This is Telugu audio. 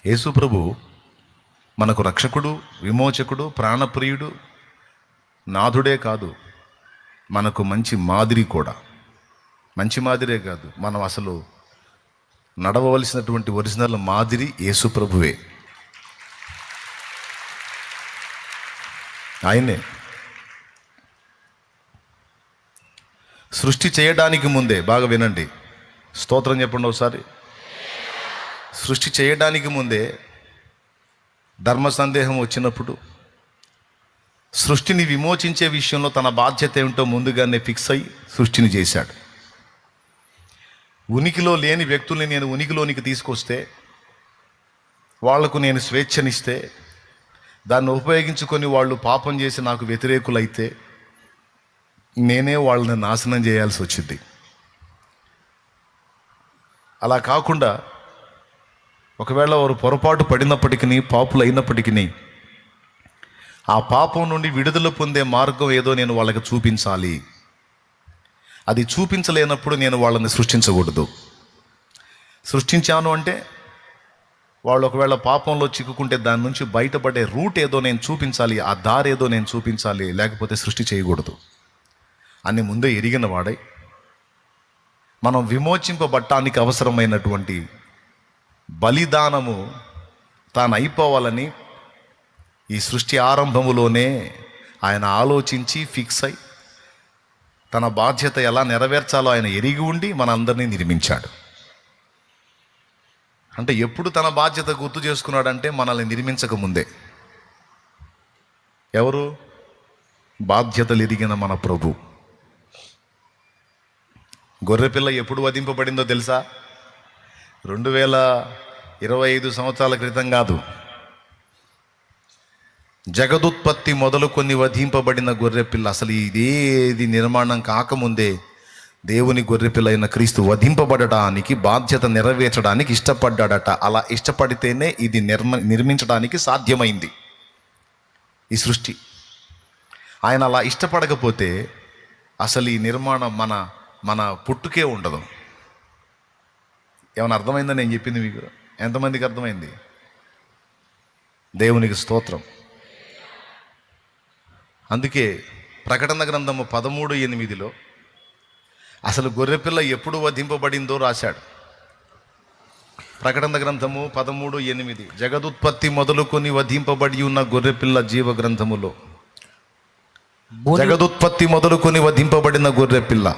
యేసు ప్రభు మనకు రక్షకుడు, విమోచకుడు, ప్రాణప్రియుడు, నాథుడే కాదు, మనకు మంచి మాదిరి కూడా. మంచి మాదిరే కాదు, మనం అసలు నడవవలసినటువంటి ఒరిజినల్ మాదిరి యేసు ప్రభువే. ఆయనే సృష్టి చేయడానికి ముందే, బాగా వినండి, స్తోత్రం చెప్పండి ఒకసారి. సృష్టి చేయడానికి ముందే ధర్మ సందేహం వచ్చినప్పుడు సృష్టిని విమోచించే విషయంలో తన బాధ్యత ఏమిటో ముందుగానే ఫిక్స్ అయ్యి సృష్టిని చేశాడు. ఉనికిలో లేని వ్యక్తుల్ని నేను ఉనికిలోనికి తీసుకొస్తే, వాళ్లకు నేను స్వేచ్ఛనిస్తే, దాన్ని ఉపయోగించుకొని వాళ్ళు పాపం చేసి నాకు వ్యతిరేకులైతే నేనే వాళ్ళని నాశనం చేయాల్సి వచ్చింది. అలా కాకుండా ఒకవేళ వారు పొరపాటు పడినప్పటికీ, పాపులు అయినప్పటికీ, ఆ పాపం నుండి విడుదల పొందే మార్గం ఏదో నేను వాళ్ళకి చూపించాలి. అది చూపించలేనప్పుడు నేను వాళ్ళని సృష్టించకూడదు. సృష్టించాను అంటే వాళ్ళు ఒకవేళ పాపంలో చిక్కుకుంటే దాని నుంచి బయటపడే రూట్ ఏదో నేను చూపించాలి, ఆ దారి ఏదో నేను చూపించాలి, లేకపోతే సృష్టి చేయకూడదు అని ముందే ఎరిగిన వాడై, మనం విమోచింపబట్టానికి అవసరమైనటువంటి బలిదానము తాను అయిపోవాలని ఈ సృష్టి ఆరంభములోనే ఆయన ఆలోచించి ఫిక్స్ అయి తన బాధ్యత ఎలా నెరవేర్చాలో ఆయన ఎరిగి ఉండి మనందరినీ నిర్మించాడు. అంటే ఎప్పుడు తన బాధ్యత గుర్తు చేసుకున్నాడంటే మనల్ని నిర్మించక ముందే. ఎవరు? బాధ్యతలు ఎరిగిన మన ప్రభు. గొర్రెపిల్ల ఎప్పుడు వధింపబడిందో తెలుసా? 2025 సంవత్సరాల క్రితం కాదు, జగదుత్పత్తి మొదలుకొని వధింపబడిన గొర్రెపిల్ల. అసలు ఇదేది నిర్మాణం కాకముందే దేవుని గొర్రెపిల్ల అయిన క్రీస్తు వధింపబడటానికి, బాధ్యత నెరవేర్చడానికి ఇష్టపడ్డాడట. అలా ఇష్టపడితేనే ఇది నిర్మించడానికి సాధ్యమైంది ఈ సృష్టి. ఆయన అలా ఇష్టపడకపోతే అసలు ఈ నిర్మాణం మన పుట్టుకే ఉండదు. ఏమైనా అర్థమైందని నేను చెప్పింది మీకు? ఎంతమందికి అర్థమైంది? దేవునికి స్తోత్రం. అందుకే ప్రకటన గ్రంథము 13:8 అసలు గొర్రెపిల్ల ఎప్పుడు వధింపబడిందో రాశాడు. ప్రకటన గ్రంథము 13:8 జగదుత్పత్తి మొదలుకొని వధింపబడి ఉన్న గొర్రెపిల్ల జీవ గ్రంథములో, జగదుత్పత్తి మొదలుకొని వధింపబడిన గొర్రెపిల్ల